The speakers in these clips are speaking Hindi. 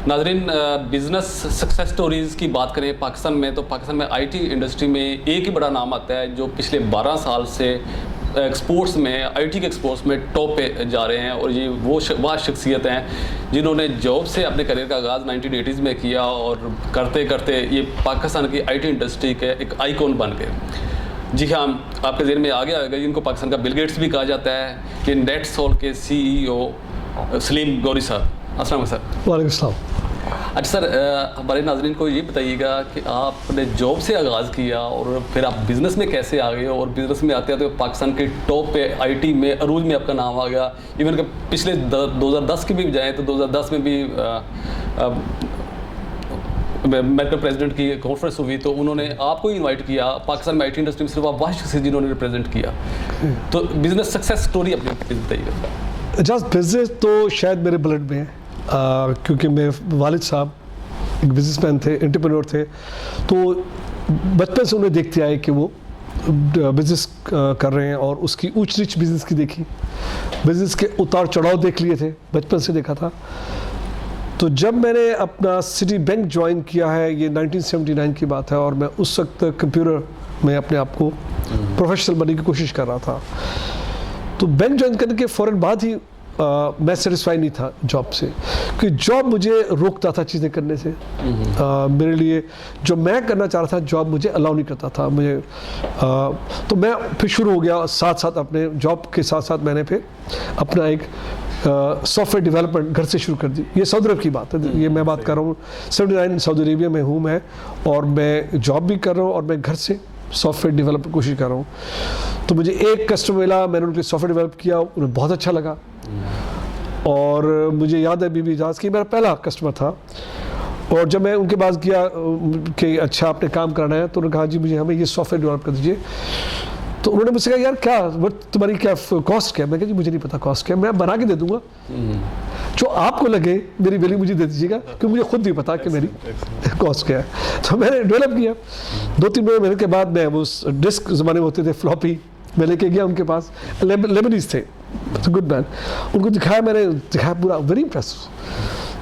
नाज़रीन, बिज़नेस सक्सेस स्टोरीज़ की बात करें पाकिस्तान में, तो पाकिस्तान में आईटी इंडस्ट्री में एक ही बड़ा नाम आता है जो पिछले 12 साल से एक्सपोर्ट्स में, आईटी के एक्सपोर्ट्स में टॉप पे जा रहे हैं। और ये वह शख्सियत हैं जिन्होंने जॉब से अपने करियर का आगाज़ 1980s में किया और करते करते ये पाकिस्तान की आईटी इंडस्ट्री के एक आइकॉन बन गए। जी हाँ, आपके ज़हन में आ गया होगा, इनको पाकिस्तान का बिल गेट्स भी कहा जाता है। कि नेटसोल के CEO सलीम गौरी साहब, अस्सलाम वालेकुम सर। वालेकुम सलाम। अच्छा सर, हमारे नाज़रीन को ये बताइएगा कि आपने जॉब से आगाज़ किया और फिर आप बिज़नेस में कैसे आ गए, और बिज़नेस में आते आते पाकिस्तान के टॉप पे आईटी में अरूज में आपका नाम आ गया। इवन कि पिछले 2010 की भी जाएँ तो 2010 में भी अमेरिकन प्रेसिडेंट की कॉन्फ्रेंस हुई तो उन्होंने आपको ही इनवाइट किया। पाकिस्तान में आईटी इंडस्ट्री में सिर्फ आप वह शख्स जिन्होंने रिप्रेजेंट किया। तो बिज़नेस सक्सेस स्टोरी अपनी बताइएगा। जस्ट बिजनेस तो शायद मेरे ब्लड में है, क्योंकि मेरे वालिद साहब एक बिजनेसमैन थे, एंटरप्रेन्योर थे। तो बचपन से उन्हें देखते आए कि वो बिज़नेस कर रहे हैं और उसकी ऊंच नीच बिज़नेस की देखी, बिज़नेस के उतार चढ़ाव देख लिए थे, बचपन से देखा था। तो जब मैंने अपना सिटी बैंक ज्वाइन किया है, ये 1979 की बात है, और मैं उस वक्त कंप्यूटर में अपने आप को प्रोफेशनल बनने की कोशिश कर रहा था। तो बैंक ज्वाइन करने के फ़ौरन बाद ही मैं सेटिस्फाई नहीं था जॉब से, क्योंकि जॉब मुझे रोकता था चीज़ें करने से। मेरे लिए जो मैं करना चाह रहा था जॉब मुझे अलाउ नहीं करता था मुझे। तो मैं फिर शुरू हो गया, साथ साथ अपने जॉब के साथ साथ मैंने फिर अपना एक सॉफ्टवेयर डेवलपमेंट घर से शुरू कर दी। ये सऊदी अरब की बात है, ये मैं बात कर रहा हूँ 79 सऊदी अरेबिया में हूँ मैं, और मैं जॉब भी कर रहा हूँ और मैं घर से सॉफ्टवेयर डेवलप की कोशिश कर रहा हूँ। तो मुझे एक कस्टमर मिला, मैंने उनके सॉफ्टवेयर डेवलप किया, उन्हें बहुत अच्छा लगा। और मुझे याद है बीबी इजाज़ की मेरा पहला कस्टमर था। और जब मैं उनके पास गया कि अच्छा आपने काम करना है, तो उन्होंने कहा जी मुझे हमें ये सॉफ्टवेयर डेवलप कर दीजिए। तो उन्होंने मुझसे कहा यार क्या तुम्हारी क्या कॉस्ट क्या है? मैं कहा जी मुझे नहीं पता कॉस्ट क्या है, मैं बना के दे दूंगा, जो आपको लगे मेरी वैल्यू मुझे दे दीजिएगा, क्योंकि मुझे खुद नहीं पता कि मेरी कॉस्ट क्या है। तो मैंने डेवलप किया। 2-3 महीने के बाद मैं वो डिस्क ज़माने में होते थे फ्लॉपी, मैं लेके गया उनके पास, लेबनीज थे, गुड मैन। उनको दिखाया, मैंने दिखाया पूरा, वेरी इम्प्रेस।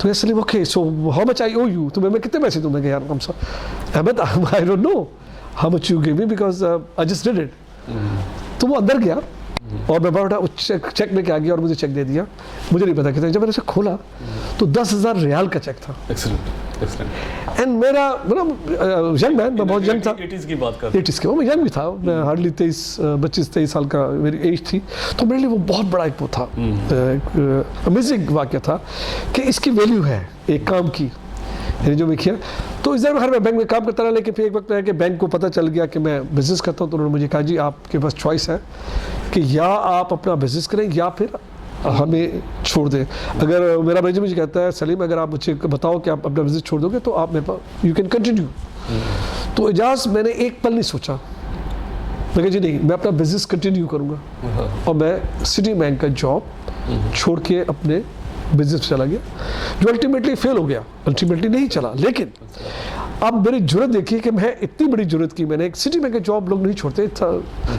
तो Salim okay so how much I owe you, तो मैं कितने पैसे दूँ? मैं यार Ahmed I don't know how much you give me because I just did it. तो वो अंदर गया और मैं बड़ा चेक लेके आ गया और मुझे चेक दे दिया, मुझे नहीं पता कितना। जब मैंने उसे खोला तो 10,000 रियाल का चेक था। एंड मेरा यंग मैन, मैं बहुत यंग था, 80s की बात कर, 80s के मैं यंग भी था, मैं हार्डली 22-23 साल का मेरी एज थी। तो मेरे लिए वो बहुत बड़ा एक वो था, अमेजिंग वाक्य था कि इसकी वैल्यू है एक काम की, जो मैं किया। तो इस दौरान मैं बैंक में काम करता रहा, लेकिन फिर एक वक्त है कि बैंक को पता चल गया कि मैं बिज़नेस करता हूँ। तो उन्होंने मुझे कहा जी आपके पास चॉइस है कि या आप अपना बिज़नेस करें या फिर हमें छोड़ दें। अगर मेरा मैनेजर मुझे कहता है सलीम अगर आप मुझे बताओ कि आप अपना बिज़नेस छोड़ दोगे तो आप मेरे पास यू कैन कंटिन्यू। तो इजाज़ मैंने एक पल नहीं सोचा, मैं कहा जी नहीं, मैं अपना बिज़नेस कंटिन्यू करूँगा। और मैं सिटी बैंक का जॉब छोड़ के अपने बिजनेस चला गया, जो अल्टीमेटली फेल हो गया, अल्टीमेटली नहीं चला। लेकिन अब मेरी जरूरत देखिए कि मैं इतनी बड़ी जरूरत की, मैंने एक सिटी बैंक का जॉब लोग नहीं छोड़ते,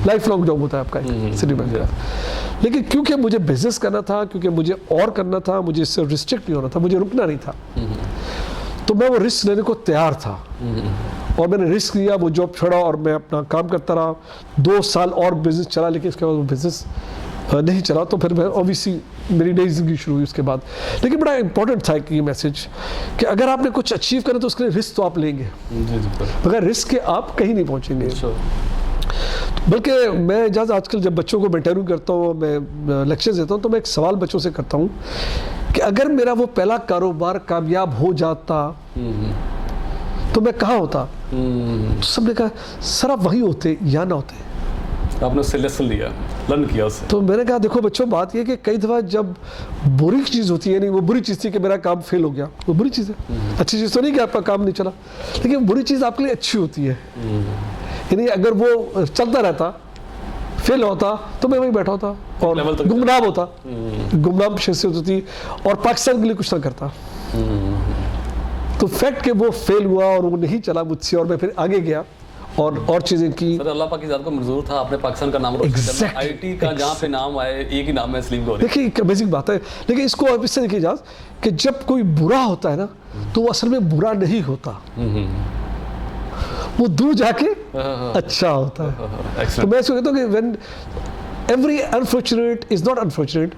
लाइफ लॉन्ग जॉब होता है आपका सिटी बैंक का। लेकिन क्योंकि मुझे बिजनेस करना था, क्योंकि मुझे और करना था, मुझे इससे रिस्ट्रिक्ट नहीं होना था, मुझे रुकना नहीं था, तो मैं वो रिस्क लेने को तैयार था। और मैंने रिस्क लिया, वो जॉब छोड़ा और मैं अपना काम करता रहा। 2 साल और बिजनेस चला, लेकिन उसके बाद वो बिजनेस नहीं चला। तो फिर मैं ऑब्वियसली मेरी नई ज़िंदगी शुरू हुई उसके बाद। लेकिन बड़ा इंपॉर्टेंट था कि ये मैसेज कि अगर आपने कुछ अचीव करना तो उसके लिए रिस्क तो आप लेंगे, बगैर रिस्क के आप कहीं नहीं पहुंचेंगे। बल्कि मैं जहाँ आजकल जब बच्चों को मैं इंटरव्यू करता हूँ, मैं लेक्चर देता हूँ, तो मैं एक सवाल बच्चों से करता हूँ कि अगर मेरा वो पहला कारोबार कामयाब हो जाता तो मैं कहाँ होता? तो सबने कहा सर आप वहीं होते या ना होते। आपने उससे लेसन लिया, लर्न किया उससे। तो मैंने कहा देखो बच्चों, बात ये कि कई दफ़ा जब बुरी चीज़ होती है, नहीं वो बुरी चीज़ थी कि मेरा काम फेल हो गया, वो बुरी चीज़ है। अच्छी चीज़ तो नहीं कि आपका काम नहीं चला, लेकिन बुरी चीज़ आपके लिए अच्छी होती है। यानी अगर वो चलता रहता, फेल होता, तो मैं वहीं बैठा होता और गुमनाम होता, गुमनाम शख्सियत होती और पाकिस्तान के लिए कुछ ना करता। तो फैक्ट कि वो फेल हुआ और वो नहीं चला मुझसे और मैं फिर आगे गया और चीज़ें की। सर अल्लाह पाक की ज़ात को मंजूर था आपने पाकिस्तान का नाम रोशन करना। Exactly, आईटी का जहाँ पे नाम आए एक ही नाम है सलीम गौरी। देखिए एक बेसिक बात है, लेकिन इसको आप इससे देखिए इजाज़ कि जब कोई बुरा होता है ना तो वो असल में बुरा नहीं होता, वो दूर जाके अच्छा होता है। तो Excellent. मैं इसको कहता हूँ कि when every unfortunate is not unfortunate,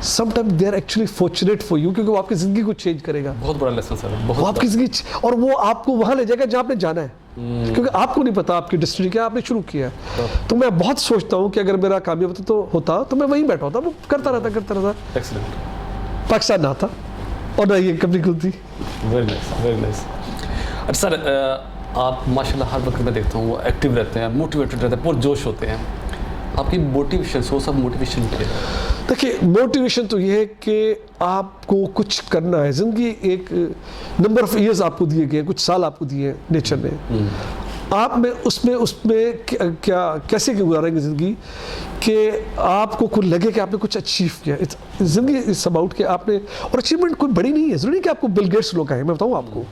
sometime they are actually fortunate for you, क्योंकि वो आपकी ज़िंदगी को चेंज करेगा। बहुत बड़ा लेसन सर, वो बहुत आपकी ज़िंदगी और वो आपको वहाँ ले जाएगा जहाँ आपने जाना है, क्योंकि आपको नहीं पता आपकी डेस्टिनी क्या आपने शुरू किया है। तो मैं बहुत सोचता हूँ कि अगर मेरा कामयाब होता तो मैं वहीं बैठा होता, वो करता रहता। एक्सीलेंट। पाकिस्तान ना था और ना ये कंपनी खुलती। Very nice, very nice. अच्छा सर आप माशाल्लाह हर वक्त मैं देखता हूँ वो एक्टिव रहते हैं, मोटिवेटेड रहते हैं, बहुत जोश होते हैं। आपकी मोटिवेशन, सोर्स ऑफ मोटिवेशन क्या है? देखिए मोटिवेशन तो ये है कि आपको कुछ करना है। ज़िंदगी एक नंबर ऑफ ईयर्स आपको दिए गए हैं, कुछ साल आपको दिए हैं नेचर ने। आप में उसमें क्या कैसे गुजारेंगे ज़िंदगी कि आपको कुछ लगे कि आपने कुछ अचीव किया। ज़िंदगी इस अबाउट कि आपने, और अचीवमेंट कोई बड़ी नहीं है, ज़रूरी नहीं कि आपको बिल गेट्स लोग कहें। मैं बताऊँ आपको,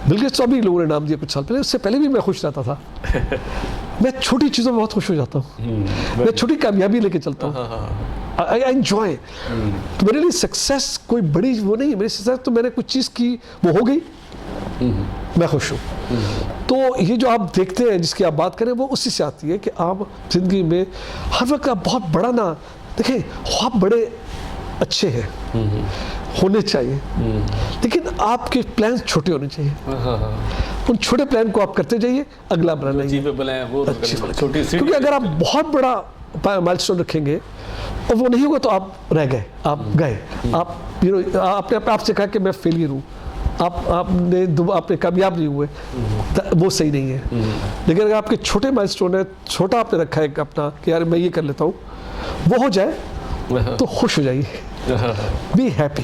बिल गेट्स तो अभी लोगों ने नाम दिया कुछ साल पहले, उससे पहले भी मैं खुश रहता था। मैं छोटी चीज़ों में बहुत खुश हो जाता हूँ, मैं छोटी कामयाबी लेके चलता हूँ, आई एंजॉय। तो मेरे लिए सक्सेस कोई बड़ी वो नहीं है, मेरी सक्सेस तो मैंने कुछ चीज़ की, वो हो गई, मैं खुश हूँ। तो ये जो आप देखते हैं जिसकी आप बात करें वो उसी से आती है कि आप ज़िंदगी में हर वक्त आप बहुत बड़ा ना देखें, ख्वाब बड़े अच्छे हैं, होने चाहिए, लेकिन आपके प्लान छोटे होने चाहिए। उन छोटे प्लान को आप करते जाइए, अगला बनाना अचीवेबल है वो छोटी सी, क्योंकि अगर आप बहुत बड़ा माइलस्टोन रखेंगे और वो नहीं होगा तो आप रह गए, आप गए, आप आपने अपने आप से कहा कि मैं फेलियर हूँ, आपने कामयाब नहीं हुए, वो सही नहीं है। लेकिन अगर आपके छोटे माइलस्टोन है, छोटा आपने रखा है अपना कि यार मैं ये कर लेता हूँ, वो हो जाए तो खुश हो जाइए, बी हैप्पी।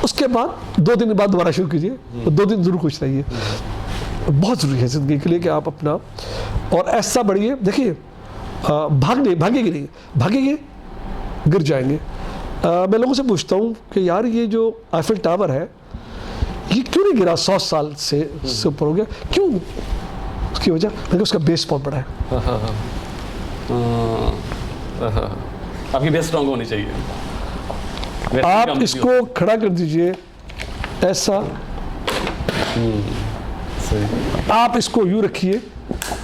उसके बाद 2 दिन बाद दोबारा शुरू कीजिए, 2 दिन जरूर खुश रहिए। बहुत ज़रूरी है ज़िंदगी के लिए कि आप अपना और ऐसा बढ़िए। देखिए भागेंगे गिर जाएंगे। मैं लोगों से पूछता हूँ कि यार ये जो आईफिल टावर है ये क्यों नहीं गिरा, 100 साल से ऊपर हो गया, क्यों? उसकी वजह मैंने उसका बेस बहुत बड़ा है। आपकी बेस स्ट्रॉन्ग होनी चाहिए। आप इसको खड़ा कर दीजिए ऐसा, आप इसको यूँ रखिए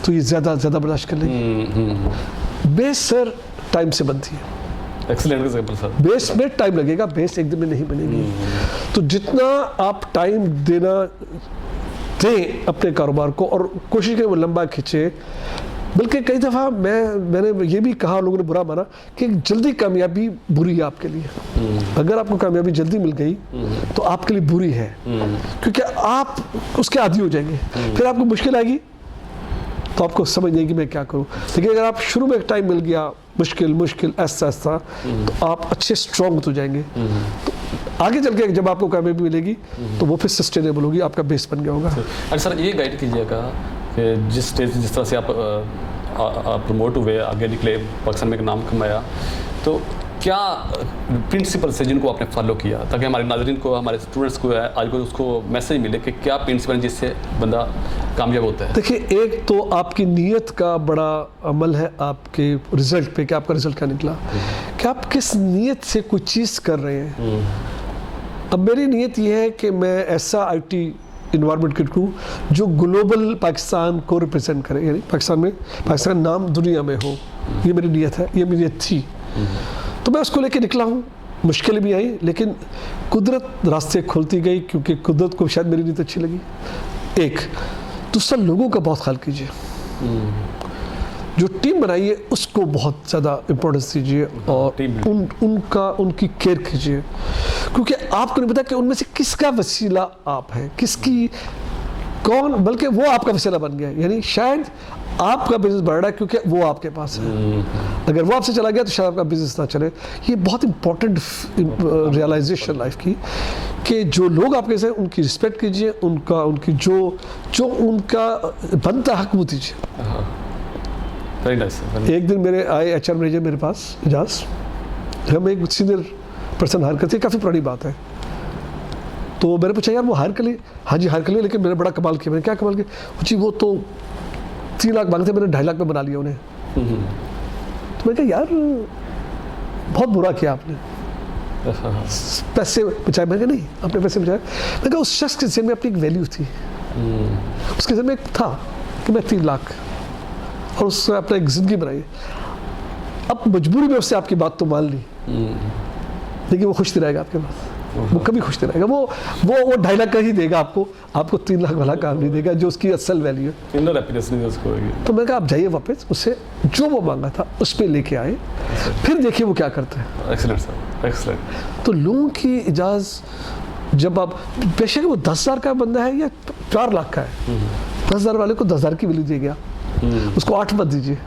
तो ये ज़्यादा बर्दाश्त कर लेंगे। बेस सर टाइम से बनती है। Excellent example sir. बेस में टाइम लगेगा, बेस एक दिन में नहीं बनेगी। तो जितना आप टाइम दें अपने कारोबार को और कोशिश करें वो लंबा खींचे। बल्कि कई दफ़ा मैंने ये भी कहा, लोगों ने बुरा माना कि जल्दी कामयाबी बुरी है आपके लिए। अगर आपको कामयाबी जल्दी मिल गई तो आपके लिए बुरी है, क्योंकि आप उसके आदी हो जाएंगे, फिर आपको मुश्किल आएगी तो आपको समझ नहीं कि मैं क्या करूं। लेकिन अगर आप शुरू में टाइम मिल गया, मुश्किल ऐसा तो आप अच्छे स्ट्रॉन्ग हो जाएंगे। तो आगे चल के जब आपको कामयाबी मिलेगी तो वो फिर सस्टेनेबल होगी, आपका बेस बन गया होगा। अच्छा सर ये गाइड कीजिएगा कि जिस तरह से आप प्रमोट हुए, आगे निकले, पाकिस्तान में एक नाम कमाया, तो क्या प्रिंसिपल से जिनको आपने फॉलो किया ताकि हमारे नाज़रीन को, हमारे स्टूडेंट्स को आज को उसको मैसेज मिले कि क्या प्रिंसिपल जिससे बंदा कामयाब होता है? देखिए एक तो आपकी नीयत का बड़ा अमल है आपके रिजल्ट पे कि आपका रिजल्ट क्या निकला, कि आप किस नीयत से कोई चीज़ कर रहे हैं। अब मेरी नीयत ये है कि मैं ऐसा IT इन्वायरमेंट क्रिएट करूँ जो ग्लोबल पाकिस्तान को रिप्रेजेंट करे, यानी पाकिस्तान नाम दुनिया में हो। ये मेरी नीयत है, ये मेरी नीयत थी। तो मैं उसको लेके निकला हूँ। मुश्किल भी आई, लेकिन कुदरत रास्ते खोलती गई, क्योंकि कुदरत को शायद मेरी नीयत अच्छी लगी। एक दूसरा, लोगों का बहुत ख्याल कीजिए, जो टीम बनाइए उसको बहुत ज़्यादा इम्पोर्टेंस दीजिए और उनकी केयर कीजिए, क्योंकि आपको नहीं पता कि उनमें से किसका वसीला आप है, कौन, बल्कि वो आपका वसीला बन गया। यानी शायद आपका बिजनेस बढ़ रहा है क्योंकि वो आपके पास है, अगर वो आपसे चला गया तो शायद आपका बिजनेस ना चले। ये बहुत इंपॉर्टेंट रियलाइजेशन लाइफ की, कि जो लोग आपके साथ उनकी रिस्पेक्ट कीजिए, उनकी जो उनका बनता हक वो दीजिए। Very nice. एक दिन मेरे आए HR मैनेजर मेरे पास, एजाज, हम एक सीनियर पर्सन हायर करते, काफ़ी पुरानी बात है। तो मैंने पूछा यार वो हायर कर लिए? हाँ जी हायर कर लिए, लेकिन मैंने बड़ा कमाल किया। मैंने क्या कमाल किया? जी वो तो 3 लाख मांगते, मैंने 2.5 लाख में बना लिया उन्हें। तो मैंने कहा यार बहुत बुरा किया आपने, पैसे बचाए। मैंने कहा नहीं, आपने पैसे बचाए। मैंने कहा उस शख्स के ज़हन में अपनी एक वैल्यू थी, उसके ज़हन में एक था कि मैं 3 लाख, और उसने अपना एक ज़िंदगी बनाई। अब मजबूरी में उससे आपकी बात तो मान ली, लेकिन वो खुश नहीं रहेगा आपके पास, वो कभी खुश नहीं रहेगा। वो 2.5 लाख का ही देगा आपको 3 लाख वाला काम नहीं देगा, जो उसकी असल वैल्यू है। इनर हैप्पीनेस नहीं उसको होगी। तो मैंने कहा आप जाइए वापस, उससे जो वो मांगा था उस पर लेके आए, फिर देखिए वो क्या करते हैं। Excellent sir, excellent. तो लोगों की इजाज़त, जब आप बेशक वो 10,000 का बंदा है या 4 लाख का है, 10,000 वाले को 10,000 की वैल्यू दीजिए आप, उसको 8 मत दीजिए।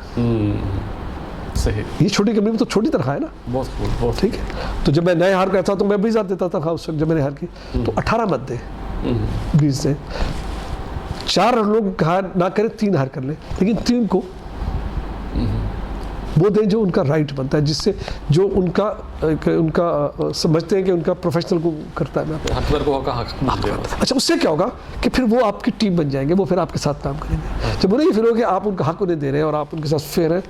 सही। ये छोटी कंपनी में तो छोटी तनख्वाह है ना, बहुत ठीक है। तो जब मैं नए हार करता था तो मैं 20,000 देता था उस वक्त, जब मैंने हार की तो 18 मत दे, 20 दे। 4 लोग हार ना करें, 3 हार कर ले, लेकिन 3 को वो दें जो उनका राइट बनता है, जिससे जो उनका समझते हैं कि उनका प्रोफेशनल को करता है। हकदार को हक मिल जाएगा। अच्छा, उससे क्या होगा कि फिर वो आपकी टीम बन जाएंगे, वो फिर आपके साथ काम करेंगे। जब उन्हें ये फिर हो कि आप उनका हक उन्हें दे रहे हैं और आप उनके साथ फेयर हैं,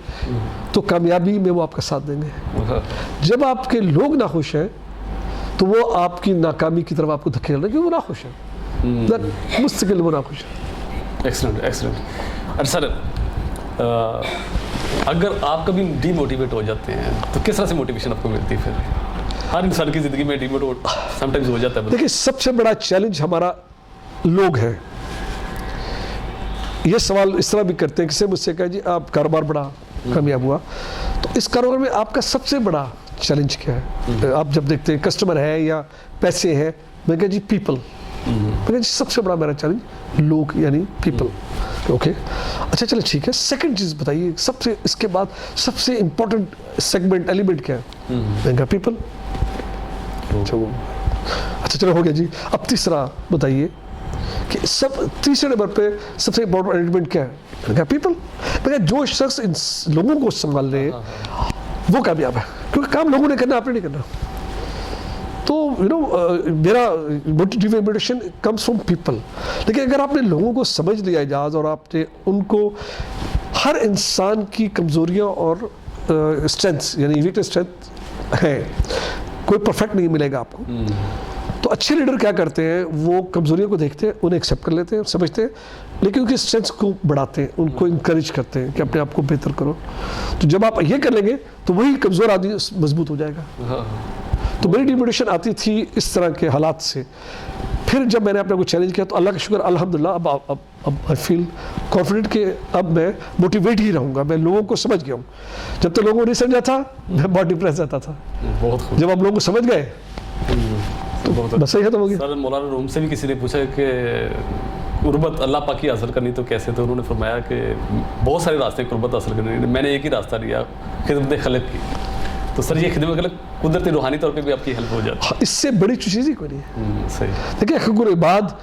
तो कामयाबी में वो आपका साथ देंगे। जब आपके लोग ना खुश हैं तो वो आपकी नाकामी की तरफ आपको धकेल रहे हैं, क्योंकि वो ना खुश है, मुस्तकिल वो ना खुश है। Excellent, excellent. अच्छा सर, अगर आप कभी डीमोटिवेट हो जाते हैं तो किस तरह से मोटिवेशन आपको मिलती है? फिर हर इंसान की ज़िंदगी में डीमोटिवेट समटाइम्स हो जाता है। देखिए, सबसे बड़ा चैलेंज हमारा लोग है। ये सवाल इस तरह भी करते हैं, किसी मुझसे कहा जी आप कारोबार बड़ा कामयाब हुआ, तो इस कारोबार में आपका सबसे बड़ा चैलेंज क्या है? आप जब देखते हैं कस्टमर है या पैसे है, मैं कहा जी पीपल। मैं कहा जी सबसे बड़ा मेरा चैलेंज लोग, यानी पीपल। ओके, अच्छा चलो ठीक है। सेकंड चीज़ बताइए, सबसे इसके बाद सबसे इंपॉर्टेंट सेगमेंट एलिमेंट क्या है? मैं कहा पीपल। अच्छा चलो हो गया जी। अब तीसरा बताइए कि सब तीसरे नंबर पे सबसे इंपॉर्टेंट एलिमेंट क्या है? मैं कहा पीपल। मैं कहा जो शख्स इन लोगों को संभाल ले वो कामयाब है, क्योंकि काम लोगों ने करना, आपने नहीं करना। तो मेरा मोटिवेशन कम्स फ्रॉम पीपल। लेकिन अगर आपने लोगों को समझ लिया इजाज़, और आपने उनको हर इंसान की कमज़ोरियाँ और स्ट्रेंथ्स, यानी वीकनेस स्ट्रेंथ है, कोई परफेक्ट नहीं मिलेगा आपको। तो अच्छे लीडर क्या करते हैं, वो कमज़ोरियों को देखते हैं, उन्हें एक्सेप्ट कर लेते हैं, समझते हैं, लेकिन उनकी स्ट्रेंथ्स को बढ़ाते हैं, उनको इंकरेज करते हैं कि अपने आप को बेहतर करो। तो जब आप ये कर लेंगे तो वही कमज़ोर आदमी मजबूत हो जाएगा। तो मेरी डिमोटिवेशन आती थी इस तरह के हालात से। फिर जब मैंने अपने को चैलेंज किया तो अल्लाह का शुक्र, अल्हम्दुलिल्लाह, अब आई फील कॉन्फिडेंट कि अब मैं मोटिवेट ही रहूँगा। मैं लोगों को समझ गया हूँ। जब तक लोगों को नहीं समझा था मैं बहुत डिप्रेस रहता था। जब आप लोगों को समझ गए तो बस सही खत्म हो गया। सर, मौलाना रूम से भी किसी ने पूछा कि कुर्बत अल्लाह पाक की हासिल करनी तो कैसे? तो उन्होंने फरमाया कि बहुत सारे रास्ते कुर्बत हासिल करने, मैंने एक ही रास्ता लिया, खिदमत खलक की। तो सर ये खिदमत खलक कुदरती रूहानी तौर पे भी आपकी हेल्प हो जाती है। इससे बड़ी चीज़ ही कोई नहीं है। सही। देखिए हक़ुल इबाद,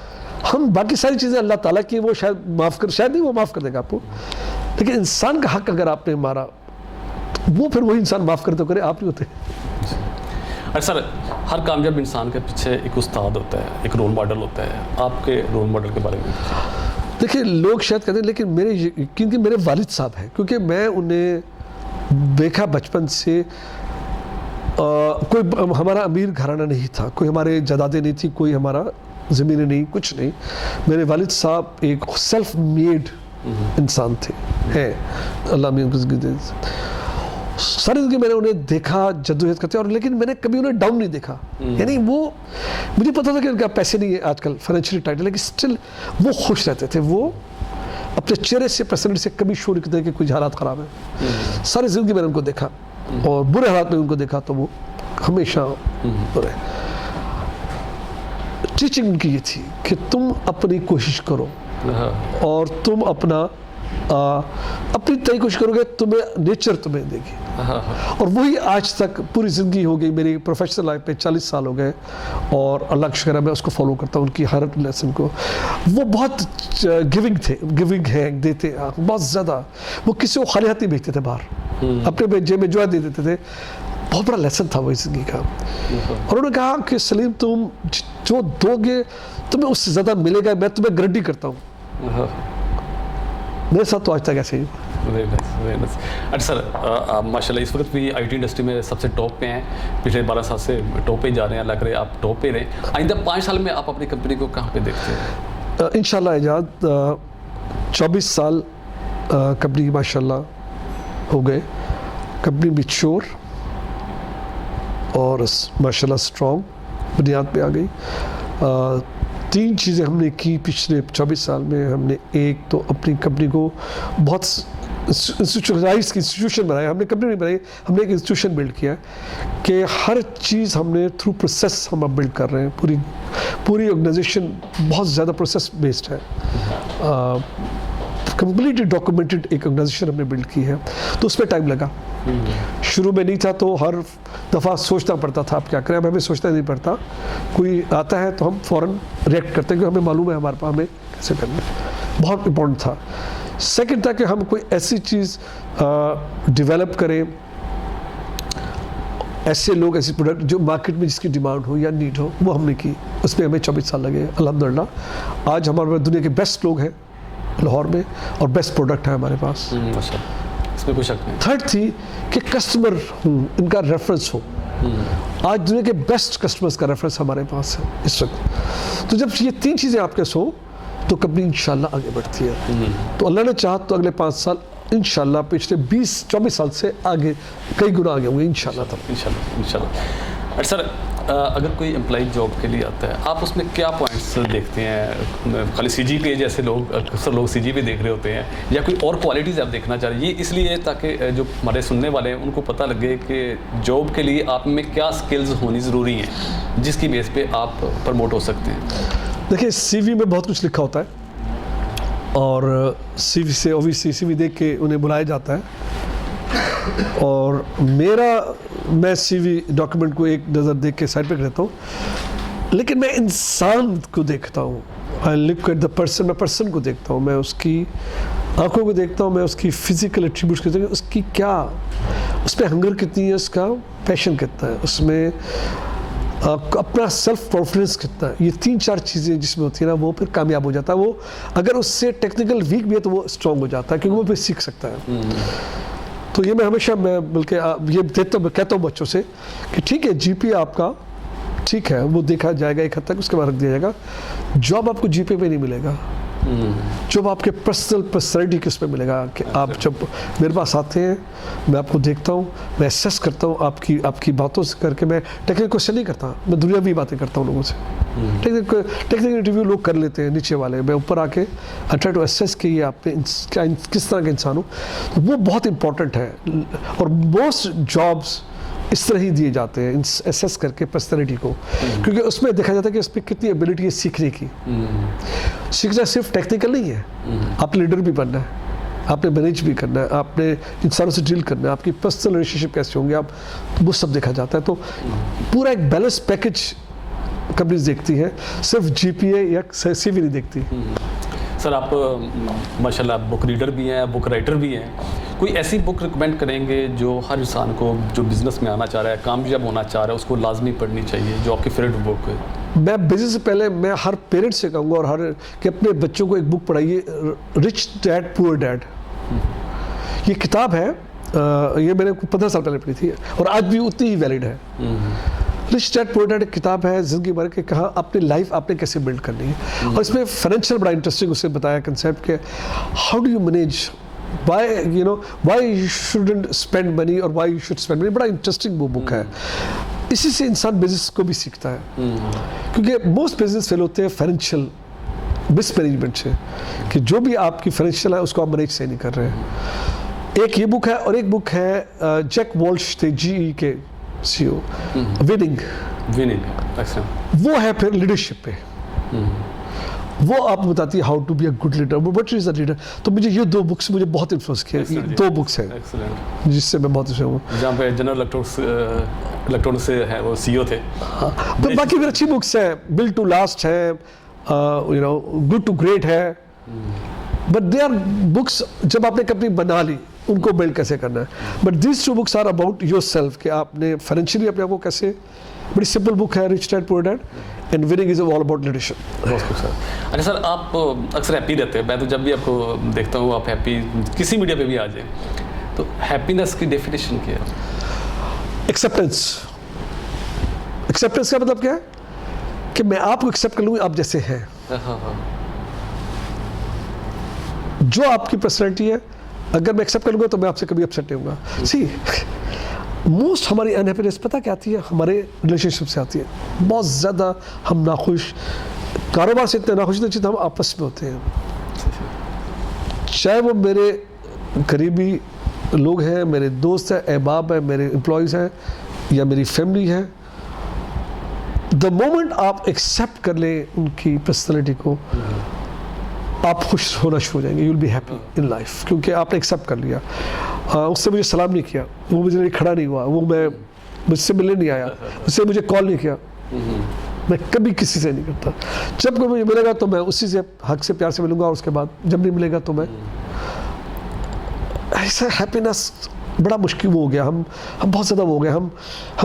हम बाकी सारी चीज़ें अल्लाह ताला की, वो शायद माफ़ कर, शायद नहीं वो माफ़ कर देगा आपको, लेकिन इंसान का हक अगर आपने मारा तो वो फिर वही इंसान माफ़ करते करे, आप नहीं होते। अच्छा सर, हर कामयाब इंसान के पीछे एक उस्ताद होता है, एक रोल मॉडल होता है। आपके रोल मॉडल के बारे में? देखिए लोग शायद कहते हैं, लेकिन क्योंकि मेरे वालिद साहब हैं, क्योंकि मैं उन्हें देखा बचपन से। कोई हमारा अमीर घराना नहीं था, कोई हमारे जायदादें नहीं थी, कोई हमारा ज़मीनें नहीं, कुछ नहीं। मेरे वालिद साहब एक सेल्फ मेड इंसान थे, हैं, अल्लाह में सारी ज़िंदगी मैंने उन्हें देखा जद्दोजहद करते, और लेकिन मैंने कभी उन्हें डाउन नहीं देखा। यानी वो, मुझे पता था कि उनका पैसे नहीं है आजकल, फाइनेंशियली टाइट है, लेकिन स्टिल वो खुश रहते थे। वो अपने चेहरे से, पर्सनैलिटी से कभी शो नहीं करते कि कुछ हालात ख़राब है। सारी ज़िंदगी मैंने उनको देखा, और बुरे हालात में उनको देखा तो वो हमेशा बुरे। टीचिंग उनकी ये थी कि तुम अपनी कोशिश करो, और तुम अपनी तय कोशिश करोगे, तुम्हें नेचर तुम्हें देगी। और वही आज तक पूरी ज़िंदगी हो गई मेरी प्रोफेशनल लाइफ पे, 40 साल हो गए, और अल्लाह का शुक्र है मैं उसको फॉलो करता हूँ, उनकी हर लेसन को। वो बहुत गिविंग थे, गिविंग है, देते बहुत ज़्यादा। वो किसी को खाली हाथ नहीं भेजते थे बाहर, अपने जेब में जो दे देते थे। बहुत बड़ा लेसन था वो ज़िंदगी का। और उन्होंने कहा कि सलीम, तुम जो दोगे तुम्हें उससे ज़्यादा मिलेगा, मैं तुम्हें गारंटी करता हूँ। मेरे साथ तो आज तक ऐसे ही। Very nice, very nice. अच्छा सर, आप माशाल्लाह इस वक्त भी आईटी इंडस्ट्री में सबसे टॉप पे हैं, पिछले 12 साल से टॉप पे जा रहे हैं, लग रहे हैं आप टॉप पे रहें। आइंदा 5 साल में आप अपनी कंपनी को कहाँ पे देखते हैं? इंशाल्लाह एजाज 24 साल कंपनी की माशाल्लाह हो गए, कंपनी मैच्योर और माशाल्लाह स्ट्रॉन्ग बुनियाद पे आ गई। 3 चीज़ें हमने की पिछले 24 साल में। हमने एक तो अपनी कंपनी को बहुत इंस्टीट्यूशनलाइज इंस्टीट्यूशन बनाया, हमने कंपनी नहीं बनाई, हमने एक इंस्टीट्यूशन बिल्ड किया कि हर चीज़ हमने थ्रू प्रोसेस हम अब बिल्ड कर रहे हैं। पूरी ऑर्गेनाइजेशन बहुत ज़्यादा प्रोसेस बेस्ड है, कंप्लीटली डॉक्यूमेंटेड एक ऑर्गेनाइजेशन हमने बिल्ड की है। तो उसमें टाइम लगा, शुरू में नहीं था तो हर दफ़ा सोचना पड़ता था आप क्या करें। अब हमें सोचना नहीं पड़ता, कोई आता है तो हम फ़ौरन रिएक्ट करते हैं क्योंकि हमें मालूम है हमारे पास हमें कैसे करना है। बहुत इम्पोर्टेंट था। सेकंड था कि हम कोई ऐसी चीज़ डेवलप करें, ऐसे लोग ऐसी प्रोडक्ट जो मार्केट में जिसकी डिमांड हो या नीड हो, वो हमने की। उसमें हमें 24 साल लगे अल्हम्दुलिल्लाह। आज हमारे दुनिया के बेस्ट लोग हैं लाहौर में और बेस्ट प्रोडक्ट है हमारे पास, इसमें कोई शक नहीं। थर्ड थी कि कस्टमर इनका रेफरेंस हो। आज दुनिया के बेस्ट कस्टमर्स का रेफरेंस हमारे पास है इस वक्त। तो जब ये 3 चीज़ें आपके पास हो तो कंपनी इंशाल्लाह आगे बढ़ती है। तो अल्लाह ने चाहा तो अगले 5 साल इंशाल्लाह पिछले 20-24 साल से आगे कई गुना आगे होंगे इंशाल्लाह। तब इंशाल्लाह। अच्छा सर, अगर कोई एम्प्लॉय जॉब के लिए आता है, आप उसमें क्या पॉइंट्स देखते हैं? खाली CGPA जैसे लोग अक्सर लोग CGPA देख रहे होते हैं, या कोई और क्वालिटीज़ आप देखना चाह रहे हैं? ये इसलिए ताकि जो हमारे सुनने वाले हैं उनको पता लगे कि जॉब के लिए आप में क्या स्किल्स होनी ज़रूरी हैं जिसकी बेस पे आप प्रमोट हो सकते हैं। देखिए, CV में बहुत कुछ लिखा होता है और CV से ओबीसी CV देख के उन्हें बुलाया जाता है। और मैं CV डॉक्यूमेंट को एक नज़र देख के साइड पे रहता हूँ, लेकिन मैं इंसान को देखता हूँ। I look at the person, मैं पर्सन को देखता हूँ, मैं उसकी आंखों को देखता हूँ, मैं उसकी फिजिकल एट्रीब्यूट्स को देखता हूँ, उसकी क्या, उसमें हंगर कितनी है, उसका पैशन कितना है, उसमें अपना सेल्फ कॉन्फिडेंस कितना है। ये 3-4 चीज़ें जिसमें होती है ना, वो फिर कामयाब हो जाता है। वो अगर उससे टेक्निकल वीक भी है तो वो स्ट्रॉन्ग हो जाता है क्योंकि वो फिर सीख सकता है। तो ये मैं बल्कि ये कहता हूँ बच्चों से कि ठीक है, GPA आपका ठीक है, वो देखा जाएगा एक हद तक, उसके बाद रख दिया जाएगा। जॉब आपको GPA पे नहीं मिलेगा, जब आपके पर्सनैलिटी किस पे मिलेगा कि आप जब मेरे पास आते हैं, मैं आपको देखता हूँ, मैं एसेस करता हूँ आपकी बातों से करके। मैं टेक्निकल क्वेश्चन नहीं करता, मैं दुनियावी बातें करता हूँ लोगों से। टेक्निकल इंटरव्यू लोग कर लेते हैं नीचे वाले, मैं ऊपर आके आई ट्राई टू एसेस कि ये आप किस तरह के इंसान हो। तो वो बहुत इंपॉर्टेंट है और मोस्ट जॉब्स इस तरह ही दिए जाते हैं, एसेस करके पर्सनैलिटी को, क्योंकि उसमें देखा जाता है कि इस पर कितनी एबिलिटी है सीखने की। सीखना सिर्फ टेक्निकल नहीं है, आपने लीडर भी बनना है, आपने मैनेज भी करना है, आपने इंसानों से डील करना है, आपकी पर्सनल रिलेशनशिप कैसे होंगे आप, वो सब देखा जाता है। तो पूरा एक बैलेंस पैकेज कंपनीज देखती है, सिर्फ GPA या CV नहीं देखती। सर, आप माशाल्लाह बुक रीडर भी हैं, बुक राइटर भी हैं। कोई ऐसी बुक रिकमेंड करेंगे जो हर इंसान को जो बिज़नेस में आना चाह रहा है, कामयाब होना चाह रहा है, उसको लाजमी पढ़नी चाहिए, जो आपकी फेवरेट बुक है? मैं बिजनेस से पहले मैं हर पेरेंट्स से कहूँगा और कि अपने बच्चों को एक बुक पढ़ाइए, रिच डैड पुअर डैड। ये किताब है, ये मैंने 15 साल पहले पढ़ी थी और आज भी उतनी ही वैलिड है। रिच डैड पुअर डैड एक किताब है, जिंदगी भर के कहा अपनी लाइफ आपने कैसे बिल्ड करनी है। और इसमें फाइनेंशियल बड़ा इंटरेस्टिंग उसे बताया कंसेप्ट के how do you manage, why you shouldn't spend money और why you should spend money। बड़ा इंटरेस्टिंग वो बुक है। इसी से इंसान बिजनेस को भी सीखता है, क्योंकि मोस्ट बिजनेस फेल होते हैं फाइनेंशियल मिसमैनेजमेंट से, कि जो भी आपकी फाइनेंशियल है उसको आप मैनेज से नहीं कर रहे हैं। एक ये बुक है और एक बुक है जैक वॉल्श थे GE के CEO, विनिंग। अच्छा। वो है फिर लीडरशिप पे, वो आपको बताती है how to be a good leader, what is a leader. तो मुझे ये 2 बुक्स मुझे बहुत इन्फ्लुएंस किया, 2 बुक्स हैं जिससे मैं बहुत खुश हूँ। जहाँ पे जनरल इलेक्ट्रॉनिक्स से है वो CEO थे। तो बाकी भी अच्छी बुक्स हैं, बिल्ड टू लास्ट है, गुड टू ग्रेट है, बट दे आर बुक्स जब आपने कंपनी बना ली उनको बिल्ड कैसे करना है। But these 2 books are about yourself, कि आपने फाइनेंशियली अपने आप को कैसे, बड़ी सिंपल बुक है rich dad poor dad. And winning is all about leadership. बहुत खूब सर। अच्छा सर, आप अक्सर हैप्पी रहते हैं, मैं तो जब भी आपको देखता हूँ आप हैप्पी, किसी मीडिया पे भी आ जाए, तो हैप्पीनेस की डेफिनेशन क्या है? एक्सेप्टेंस। एक्सेप्टेंस का मतलब क्या है कि मैं आपको एक्सेप्ट कर लूँ आप जैसे हैं। हाँ। जो आपकी पर्सनैलिटी है, अगर मैं एक्सेप्ट कर लूँगा तो मैं आपसे कभी अपसेट नहीं होऊंगा। सी मोस्ट हमारी अनहैप्पीनेस पता क्या आती है? हमारे रिलेशनशिप से आती है। बहुत ज़्यादा हम नाखुश, कारोबार से इतने नाखुश नहीं, हम आपस में होते हैं, चाहे वो मेरे करीबी लोग हैं, मेरे दोस्त हैं, अहबाब हैं, मेरे एम्प्लॉयज़ हैं या मेरी फैमिली है। द मोमेंट आप एक्सेप्ट कर लें उनकी पर्सनैलिटी को, आप खुश होना शुरू हो जाएंगे। You will be happy in life, क्योंकि आपने एक्सेप्ट कर लिया। उससे मुझे सलाम नहीं किया, वो मुझे खड़ा नहीं हुआ, वो मैं मुझसे मिलने नहीं आया, उससे मुझे कॉल नहीं किया। मैं कभी किसी से नहीं करता। जब कोई मुझे मिलेगा तो मैं उसी से हक से प्यार से मिलूंगा, और उसके बाद जब नहीं मिलेगा तो मैं ऐसा हैप्पीनेस बड़ा मुश्किल हो गया। हम बहुत ज़्यादा हो गए, हम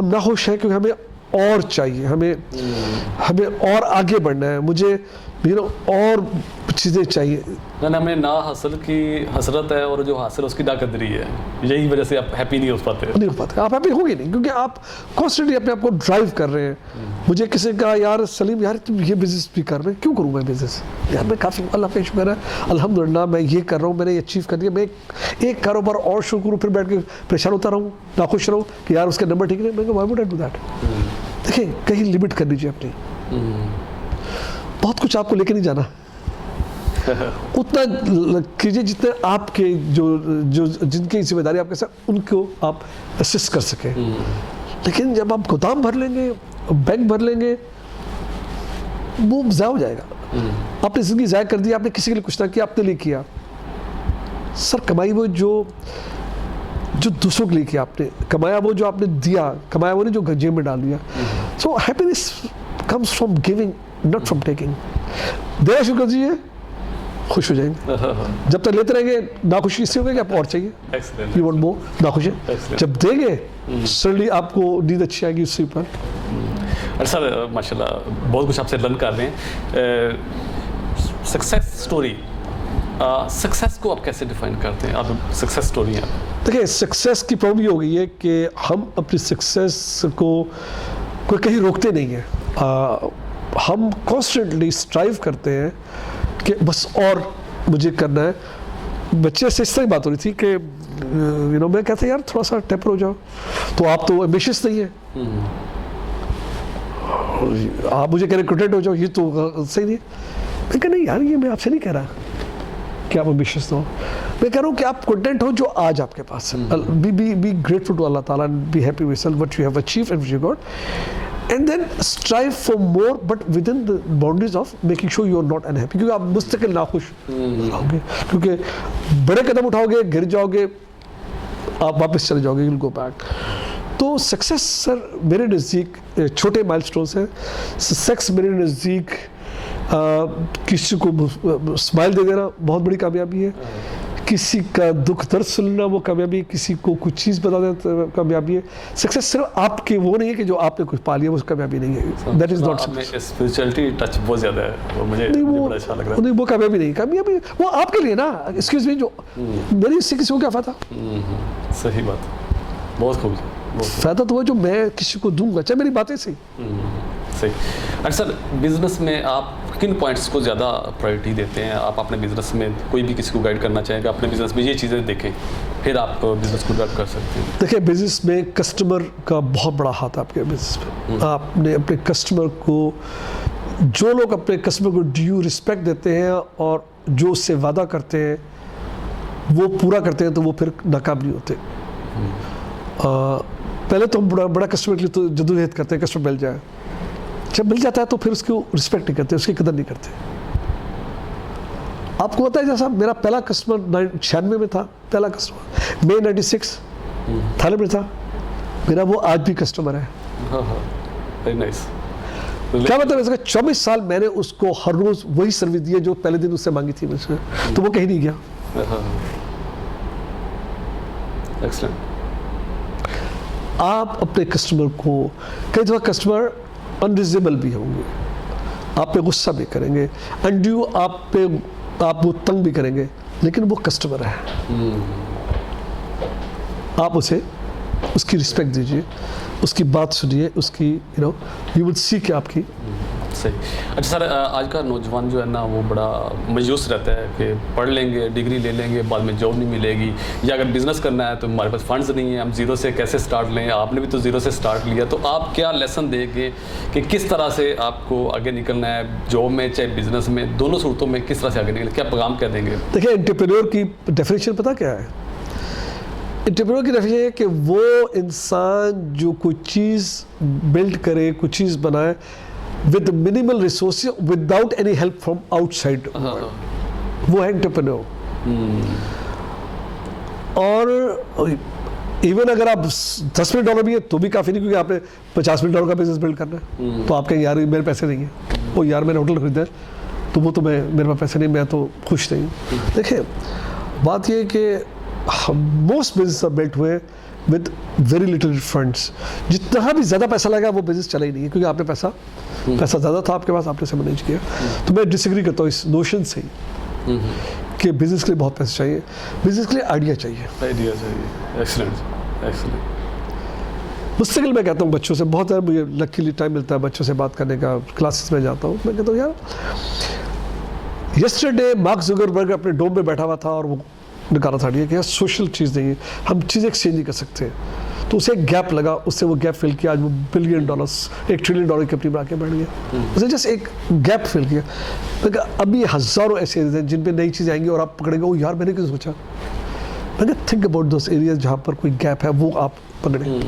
नाखुश हैं क्योंकि हमें और चाहिए, हमें और आगे बढ़ना है, मुझे और चीज़ें चाहिए। ना हमें ना हासिल की हसरत है, और जो हासिल उसकी नाकदरी है, यही वजह से आप हैप्पी नहीं हो पाते। नहीं हो पाते, आप हैप्पी होंगे नहीं, क्योंकि आप कॉन्स्टेंटली अपने आप को ड्राइव कर रहे हैं। मुझे किसी ने कहा यार सलीम यार तुम ये बिज़नेस भी कर रहे हैं, क्यों करूँ मैं बिज़नेस? यार मैं काफ़ी अल्लाह का शुक्र है, अल्हम्दुलिल्लाह मैं ये कर रहा हूँ, मैंने ये अचीव कर दिया, मैं एक कारोबार और शुरू करूँ, फिर बैठ के परेशान होता रहूँ, नाखुश रहूँ कि यार उसके नंबर ठीक नहीं। मैं why would I do that? देखिए कहीं लिमिट कर लीजिए अपनी। बहुत कुछ आपको लेके नहीं जाना, उतना कीजिए जितने आपके जो जिनकी जिम्मेदारी आपके साथ, उनको आप असिस्ट कर सकें। लेकिन जब आप गोदाम भर लेंगे, बैंक भर लेंगे, वो ज़ाया हो जाएगा। आपने ज़िंदगी ज़ाया कर दी, आपने किसी के लिए कुछ ना किया, अपने लिए किया। सर कमाई वो जो दूसरों के लिए किया, आपने कमाया वो जो आपने दिया, कमाया वो नहीं जो जेब में डाल दिया। So happiness comes from giving, not from taking. देना शुरू कर दीजिए, खुश हो जाएंगे। जब तक लेते रहेंगे नाखुशी इससे होगी कि आप और चाहिए, यू वांट मोर, नाखुश है। जब देंगे सडनली आपको नींद अच्छी आएगी उससे ऊपर। अरे सर माशाल्लाह बहुत कुछ आपसे लर्न कर रहे हैं। सक्सेस स्टोरी, सक्सेस को आप कैसे डिफाइन करते हैं? आप सक्सेस स्टोरी है। देखिए सक्सेस की प्रॉब्लम ये हो गई है कि हम अपनी सक्सेस को कोई कहीं रोकते नहीं है। हम कॉन्स्टेंटली स्ट्राइव करते हैं कि बस और मुझे करना है। बच्चे से इस तरह बात हो रही थी कि मैं कहता यार थोड़ा सा टेपर हो जाओ, तो आप तो एम्बिशियस नहीं है, आप मुझे कह रहे कंटेंट हो जाओ, ये तो सही नहीं है। मैं कह नहीं यार, ये मैं आपसे नहीं कह रहा कि आप एम्बिशियस हो, मैं कह रहा हूँ कि आप कंटेंट हो जो आज आपके पास है। बी ग्रेटफुल टू अल्लाह ताला, be happy with what you have achieved and what you got, and then strive for more but within the boundaries of making sure you are not unhappy, क्योंकि आप मुस्तकिल नाखुश रहोगे, क्योंकि बड़े कदम उठाओगे, गिर जाओगे, आप वापस चले जाओगे, you'll go back। तो सक्सेस सर मेरे नज़दीक छोटे माइलस्टोन्स हैं। सक्सेस मेरे नज़दीक किसी को स्माइल दे देना बहुत बड़ी कामयाबी है, किसी का दुख दर्द सुनना वो कामयाबी है, किसी को कुछ चीज़ बता देना तो कामयाबी है। सक्सेस सिर्फ आपके वो नहीं है कि जो आपने कुछ पा लिया वो कामयाबी नहीं है। That is not success. Spirituality touch बहुत ज़्यादा है, मुझे बड़ा अच्छा लग रहा है। नहीं वो कामयाबी नहीं, कामयाबी वो आपके लिए ना, एक्सक्यूज मी, जो मेरी इससे किसी को क्या फ़ायदा? सही बात, बहुत खूब। फ़ायदा तो वो जो मैं किसी को दूंगा, चाहे मेरी बातें सही। सही। अच्छा सर, बिजनेस में आप किन पॉइंट्स को ज़्यादा प्रायोरिटी देते हैं? आप अपने बिजनेस में कोई भी किसी को गाइड करना चाहेंगे, अपने बिजनेस में ये चीज़ें देखें, फिर आप बिजनेस को डेवलप कर सकते हैं। देखिए बिजनेस में कस्टमर का बहुत बड़ा हाथ है आपके बिजनेस में। आपने अपने कस्टमर को, जो लोग अपने कस्टमर को ड्यू रिस्पेक्ट देते हैं और जो उससे वादा करते हैं वो पूरा करते हैं, तो वो फिर नाकाम नहीं होते। पहले तो हम बड़ा कस्टमर के लिए तो जद्दोजहद करते हैं, कस्टमर मिल जाए, जब मिल जाता है तो फिर उसको रिस्पेक्ट नहीं करते, उसकी कदर नहीं करते। आपको पता है जैसा मेरा पहला कस्टमर 96 में था, पहला कस्टमर मई 96 थाने में था, मेरा वो आज भी कस्टमर है। Very nice. क्या मतलब इसका 24 साल मैंने उसको हर रोज वही सर्विस दी है जो पहले दिन उससे मांगी थी मुझसे, तो वो कहीं नहीं गया। एक्सीलेंट। आप अपने कस्टमर को, कई दफ़ा कस्टमर अनरिजनेबल भी होंगे, आप पे गुस्सा भी करेंगे, अनड्यू आप वो तंग भी करेंगे, लेकिन वो कस्टमर है। आप उसे उसकी रिस्पेक्ट दीजिए, उसकी बात सुनिए, उसकी यू विल सी कि आपकी सही। अच्छा सर, आज का नौजवान जो है ना वो बड़ा मायूस रहता है कि पढ़ लेंगे, डिग्री ले लेंगे, बाद में जॉब नहीं मिलेगी, या अगर बिज़नेस करना है तो हमारे पास फंड्स नहीं है, हम ज़ीरो से कैसे स्टार्ट लें। आपने भी तो ज़ीरो से स्टार्ट लिया, तो आप क्या लेसन देंगे कि किस तरह से आपको आगे निकलना है, जॉब में चाहे बिज़नेस में, दोनों सूरतों में किस तरह से आगे निकलना, क्या पैगाम क्या देंगे? देखिए, एंटरप्रेन्योर की डेफिनेशन पता क्या है? एंटरप्रेन्योर की डेफिनेशन है कि वो इंसान जो कोई चीज़ बिल्ड करे, कोई चीज़ बनाए with minimal resources, without any help from outside, वो है एंटरप्रेन्योर। और इवन अगर आप $10 मिलियन भी है तो भी काफ़ी नहीं, क्योंकि आपने $50 मिलियन का बिजनेस बिल्ड करना है। तो आप कहें यार मेरे पैसे नहीं है, वो यार मैंने होटल खरीदा है, तो वो तो मेरे पास पैसे नहीं, मैं तो खुश नहीं हूँ। देखिए, बात ये है कि मोस्ट बिजनेस आर बिल्ट हुए विद वेरी लिटिल फंड्स। जितना भी ज़्यादा पैसा लगा वो बिजनेस चला ही नहीं है, क्योंकि आपने पैसा ज़्यादा था आपके पास, आपने से मैनेज किया। तो मैं डिसएग्री करता हूँ इस नोशन से ही कि बिजनेस के लिए बहुत पैसा चाहिए, बिजनेस के लिए आइडिया चाहिए। एक्सीलेंट। मुस्तकिल मैं कहता हूँ बच्चों से, बहुत सारा मुझे लकीली टाइम मिलता है बच्चों से बात करने का, क्लासेस में जाता हूँ, मैं कहता हूँ यार, यस्टरडे मार्क जुकरबर्ग अपने डोम में बैठा हुआ था और वो निकाला था कि यार सोशल चीज़ नहीं है, हम चीज़ें एक्सचेंज नहीं कर सकते। तो उसे एक गैप लगा, उससे वो गैप फिल किया, आज वो $1 बिलियन $1 ट्रिलियन की कंपनी बना के बैठ गया। उसे जस्ट एक गैप फिल किया। मैं अभी हज़ारों ऐसे एरियाज हैं जिन पे नई चीज़ें आएंगी और आप पकड़ेंगे, ओ यार मैंने क्यों सोचा। मैं थिंक अबाउट दोस एरियाज जहाँ पर कोई गैप है, वो आप पकड़ें।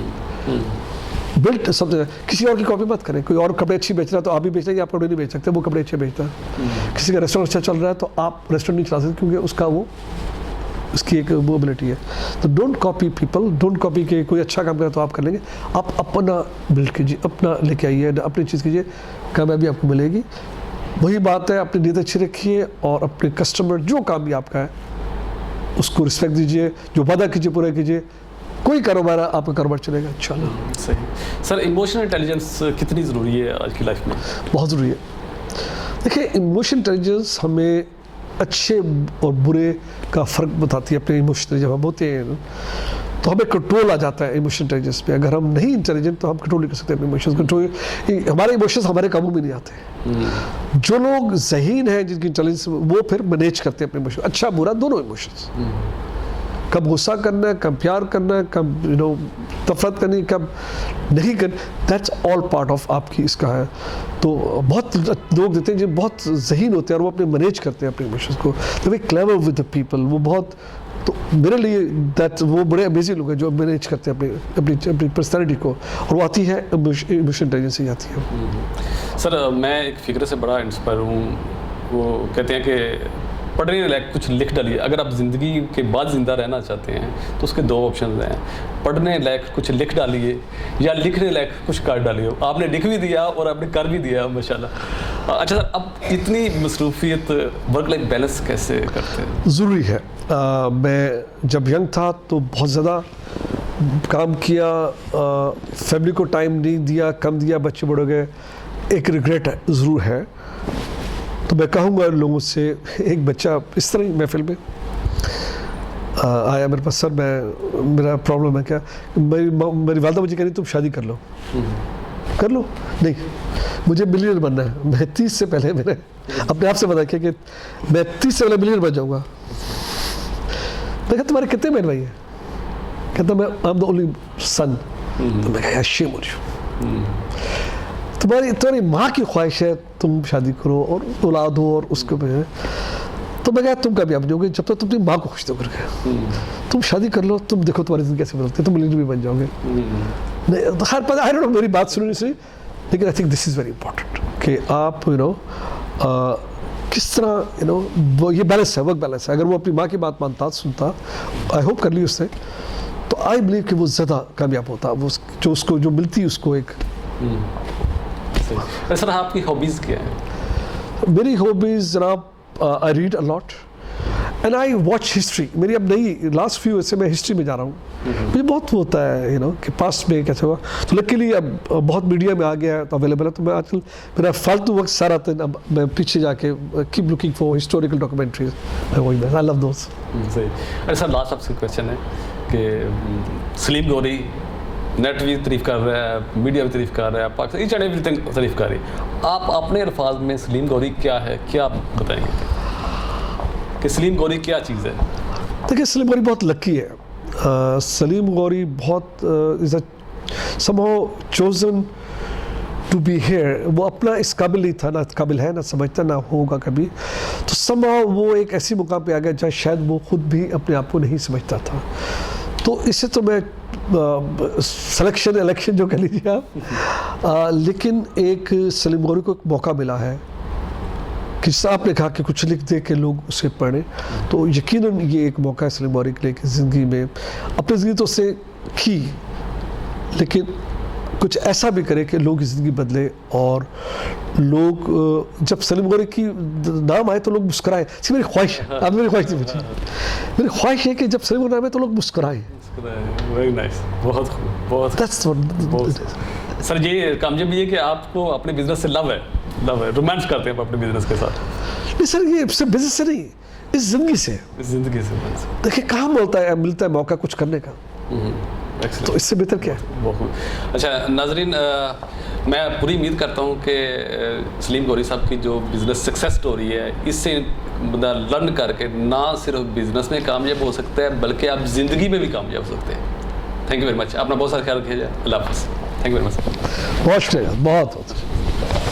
बिल्ट समझ, किसी और की कॉपी मत करें। कोई और कपड़े अच्छी बेच रहा है तो आप भी बेच रहे हैं, आप कपड़े नहीं बेच सकते, वो कपड़े अच्छे बेचता है। किसी का रेस्टोरेंट अच्छा चल रहा है तो आप रेस्टोरेंट नहीं चला सकते, क्योंकि उसकी एक वो एबिलिटी है। तो don't copy people, don't copy के कोई अच्छा काम करे तो आप कर लेंगे। आप अपना बिल्ड कीजिए, अपना लेके आइए, अपनी चीज़ कीजिए, कामयाबी आपको मिलेगी। वही बात है, अपनी नीयत अच्छी रखिए और अपने कस्टमर जो काम भी आपका है उसको रिस्पेक्ट दीजिए, जो वादा कीजिए पूरा कीजिए। कोई कारोबार है, आपका कारोबार चलेगा इंशाल्लाह। सही। सर, इमोशनल इंटेलिजेंस कितनी ज़रूरी है आज की लाइफ में? बहुत ज़रूरी है। देखिए, इमोशनल इंटेलिजेंस हमें अच्छे और बुरे का फ़र्क बताती है। अपने इमोशनल जब हम होते हैं तो हमें कंट्रोल आ जाता है इमोशनल इंटेलिजेंस पे। अगर हम नहीं इंटेलिजेंट तो हम कंट्रोल नहीं कर सकते अपने इमोशंस। कंट्रोल, हमारे इमोशंस हमारे काबू में नहीं आते। जो लोग ज़हीन हैं, जिनकी इंटेलिजेंस, वो फिर मैनेज करते हैं अपने इमोशन, अच्छा बुरा दोनों इमोशंस। कब गुस्सा करना है, कब प्यार करना है, कब नफरत करनी, कब नहीं करनी, दैट्स ऑल पार्ट ऑफ आपकी इसका है। तो बहुत लोग देते हैं जो बहुत ज़हीन होते हैं और वो अपने मैनेज करते हैं अपने इमोशंस को, तो वे क्लेवर विद द पीपल, वो बहुत, तो मेरे लिए दैट वो बड़े अमेजिंग लोग हैं जो मैनेज करते हैं अपनी पर्सनैलिटी को, और वो आती है इमोशनल इंटेलिजेंस से आती है। सर, मैं एक फिक्र से बड़ा इंस्पायर हूँ। वो कहते हैं कि पढ़ने लायक कुछ लिख डालिए। अगर आप ज़िंदगी के बाद ज़िंदा रहना चाहते हैं तो उसके 2 ऑप्शन हैं, पढ़ने लायक कुछ लिख डालिए या लिखने लायक कुछ कर डालिए। आपने लिख भी दिया और आपने कर भी दिया माशाल्लाह। अच्छा सर, अब इतनी मसरूफियत, वर्क लाइफ बैलेंस कैसे करते हैं? ज़रूरी है। मैं जब यंग था तो बहुत ज़्यादा काम किया, फैमिली को टाइम नहीं दिया, कम दिया, बच्चे बड़े गए, एक रिग्रेट ज़रूर है। तो मैं कहूँगा लोगों से, एक बच्चा इस तरह ही महफिल में आया मेरे पास, सर मेरा प्रॉब्लम है क्या, मेरी वालदा मुझे कह रही तुम शादी कर लो। कर लो? नहीं, मुझे मिलियनर बनना है। मैं 30 से पहले, मैंने अपने आप से बता किया कि मैं 30 से पहले मिलियनर बन जाऊँगा। मैं कहता तुम्हारे कितने बहन भाई हैं? कहता मैं I am the only son. तो मैं कहा शेम हो रही, तुम्हारी माँ की ख्वाहिश है तुम शादी करो और औलाद हो और उसके में, तो मैं कहा तुम कभी आप जाओगे जब तक तुम अपनी माँ को खुश दोगे। तुम शादी कर लो, तुम देखो तुम्हारी जिंदगी कैसे बदलती है, तुम मिलियनर भी बन जाओगे। नहीं, हर पता, आई डोंट नो, मेरी बात सुनने से, लेकिन I think this is very important कि आप किस तरह वो ये बैलेंस है, वर्क बैलेंस है। अगर वो अपनी माँ की बात मानता, सुनता, आई होप कर ली उससे, तो आई बिलीव कि वो ज़्यादा कामयाब होता, वो जो उसको जो मिलती है उसको एक। सर, आपकी हॉबीज़ क्या है? मेरी हॉबीज़ जनाब, I read a lot and I watch history. मेरी अब नई लास्ट फ्यू से मैं हिस्ट्री में जा रहा हूँ। मुझे बहुत होता है कि पास्ट में कैसे हुआ। तो लकीली अब बहुत मीडिया में आ गया है, तो अवेलेबल है। तो मैं आजकल मेरा फालतू वक्त सारा दिन अब मैं पीछे जाके keep looking for historical documentaries. I love those. सही। अरे सर, लास्ट आपसे क्वेश्चन है कि सलीम गौरी नेट भी तारीफ कर रहा है, मीडिया भी तारीफ कर रहा है, पाकिस्तान ईच एंड एवरीथिंग तारीफ कर रही है। आप अपने अल्फाज में सलीम गौरी क्या है, क्या आप बताएंगे कि सलीम गौरी क्या चीज़ है? देखिए, सलीम गौरी बहुत लकी है। सलीम गौरी बहुत is a somehow chosen to be here. वो अपना इस काबिल नहीं था, ना काबिल है, ना समझता, ना होगा कभी। तो समहाउ वो एक ऐसी मुकाम पे आ गया जहाँ शायद वो खुद भी अपने आप को नहीं समझता था। तो इससे तो मैं सिलेक्शन इलेक्शन जो कह लीजिए आप, लेकिन एक सलीम गौरी को एक मौका मिला है कि आपने कहा कि कुछ लिख दे के लोग उसे पढ़ें, तो यकीनन ये एक मौका है सलीम गौरी के लिए कि ज़िंदगी में अपनी ज़िंदगी तो उसने की, लेकिन कुछ ऐसा भी करे कि लोग की ज़िंदगी बदले। और लोग जब सलीम गौरी की नाम आए तो लोग मुस्कुराएं। मेरी ख्वाहिश है, आप मेरी ख्वाहिश नहीं पूछिए, मेरी ख्वाहिश है कि जब सलीम गौरी नाम आए तो लोग मुस्कुराएं। वेरी नाइस, बहुत खूब, बहुत। सर, ये कामयाबी है कि आपको अपने बिजनेस से लव है, रोमांस करते हैं आप अपने बिजनेस के साथ। नहीं सर, ये सिर्फ बिजनेस से नहीं, इस जिंदगी से। देखिए, कहाँ मिलता है मौका कुछ करने का, तो इससे बेहतर क्या है? बहुत अच्छा। नाजरीन, मैं पूरी उम्मीद करता हूँ कि सलीम गौरी साहब की जो बिज़नेस सक्सेस स्टोरी है, इससे बंदा लर्न करके ना सिर्फ बिज़नेस में कामयाब हो सकता है, बल्कि आप ज़िंदगी में भी कामयाब हो सकते हैं। Thank you very much. अपना बहुत सारा ख्याल रखिए। अल्लाह हाफ़िज़। Thank you very much. बहुत शुक्रिया, बहुत।